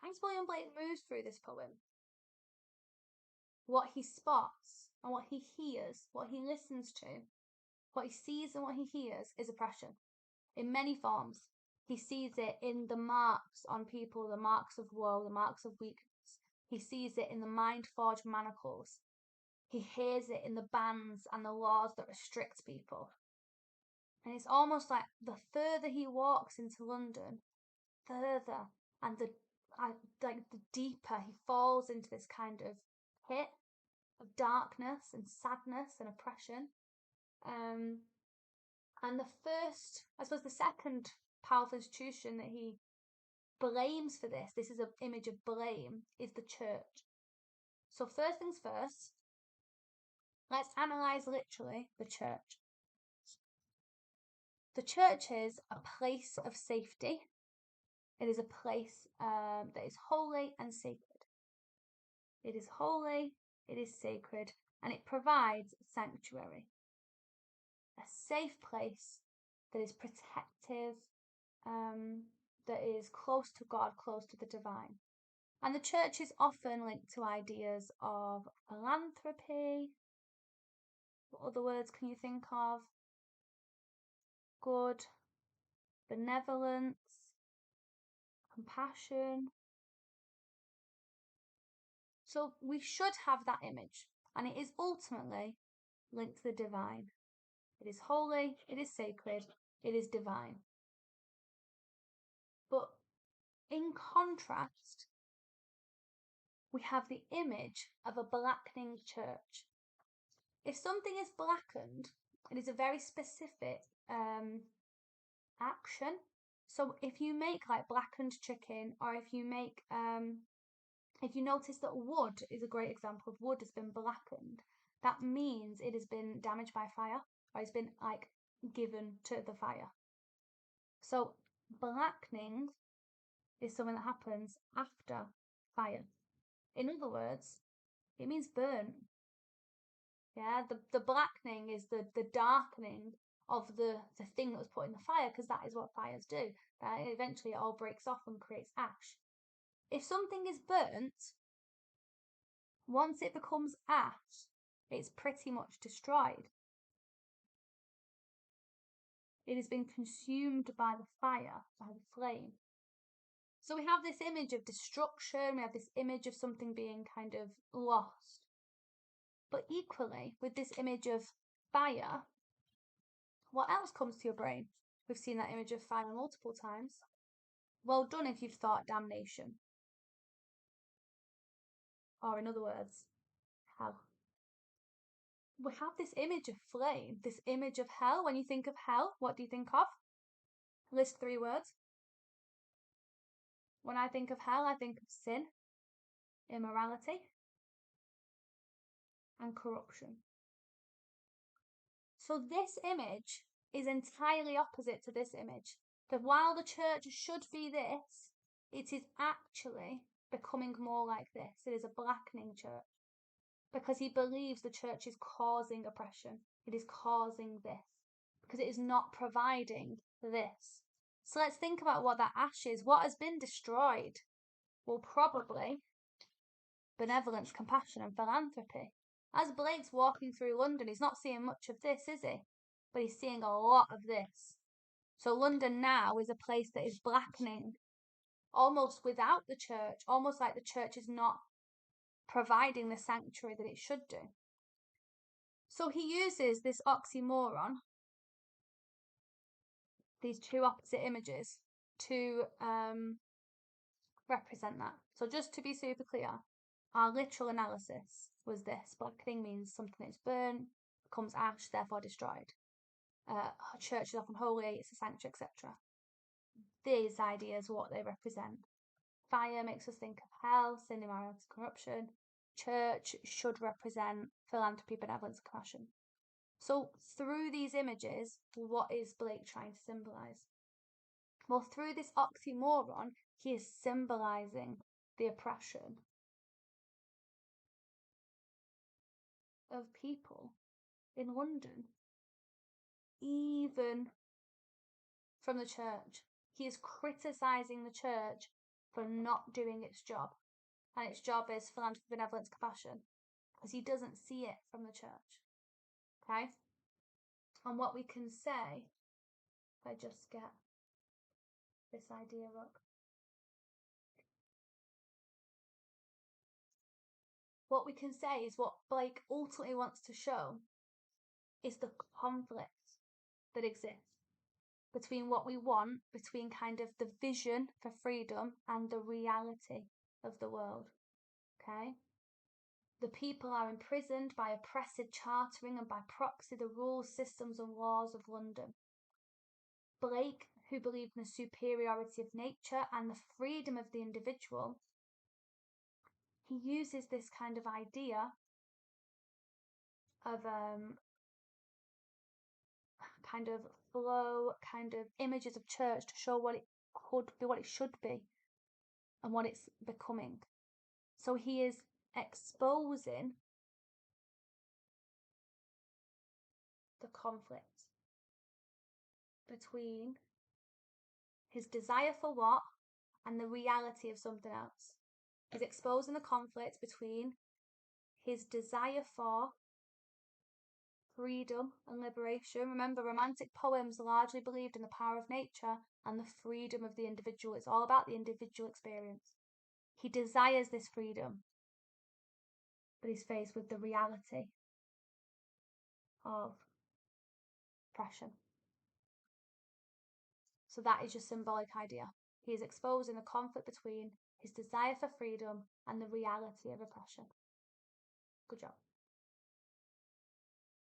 as William Blake moves through this poem, what he spots and what he hears, what he listens to, what he sees and what he hears is oppression in many forms. He sees it in the marks on people, the marks of woe, the marks of weakness. He sees it in the mind-forged manacles. He hears it in the bans and the laws that restrict people. And it's almost like the further he walks into London, further, and the deeper he falls into this kind of pit of darkness and sadness and oppression. And the second powerful institution that he blames for this is an image of blame, is the church. So first things first, let's analyse literally the church. The church is a place of safety. It is a place that is holy and sacred. It is holy, it is sacred, and it provides sanctuary. A safe place that is protective, that is close to God, close to the divine. And the church is often linked to ideas of philanthropy. What other words can you think of? Good, benevolence, compassion. So we should have that image, and it is ultimately linked to the divine. It is holy, it is sacred, it is divine. But in contrast, we have the image of a blackening church. If something is blackened, it is a very specific action. So if you make like blackened chicken, or if you notice that wood is a great example of wood has been blackened, that means it has been damaged by fire, or it's been like given to the fire. So blackening is something that happens after fire. In other words, it means burn. Yeah, the blackening is the darkening of the thing that was put in the fire, because that is what fires do. That eventually it all breaks off and creates ash. If something is burnt, once it becomes ash, it's pretty much destroyed. It has been consumed by the fire, by the flame. So we have this image of destruction, we have this image of something being kind of lost. But equally, with this image of fire, what else comes to your brain? We've seen that image of fire multiple times. Well done if you've thought damnation. Or in other words, hell. We have this image of flame, this image of hell. When you think of hell, what do you think of? List 3 words. When I think of hell, I think of sin, immorality, and corruption. So this image is entirely opposite to this image. That while the church should be this, it is actually becoming more like this. It is a blackening church, because he believes the church is causing oppression. It is causing this, because it is not providing this. So let's think about what that ash is. What has been destroyed? Well, probably benevolence, compassion, and philanthropy. As Blake's walking through London, he's not seeing much of this, is he? But he's seeing a lot of this. So London now is a place that is blackening, almost without the church, almost like the church is not providing the sanctuary that it should do. So he uses this oxymoron, these two opposite images, to represent that. So just to be super clear, our literal analysis was this. Blackening means something that's burnt, becomes ash, therefore destroyed. Church is often holy, it's a sanctuary, etc. These ideas are what they represent. Fire makes us think of hell, sin, immorality, corruption. Church should represent philanthropy, benevolence, and compassion. So through these images, what is Blake trying to symbolise? Well, through this oxymoron, he is symbolising the oppression of people in London, even from the church. He is criticising the church for not doing its job. And its job is philanthropy, benevolence, compassion, because he doesn't see it from the church. Okay? And what we can say, if I just get this idea up. What we can say is what Blake ultimately wants to show is the conflict that exists between what we want, between kind of the vision for freedom and the reality of the world. Okay? The people are imprisoned by oppressive chartering and by proxy the rules, systems, and laws of London. Blake, who believed in the superiority of nature and the freedom of the individual, he uses this kind of idea of kind of flow, kind of images of church to show what it could be, what it should be, and what it's becoming. So he is exposing the conflict between his desire for what and the reality of something else. He's exposing the conflict between his desire for freedom and liberation. Remember, romantic poems largely believed in the power of nature and the freedom of the individual. It's all about the individual experience. He desires this freedom, but he's faced with the reality of oppression. So that is your symbolic idea. He is exposing the conflict between his desire for freedom and the reality of oppression. Good job.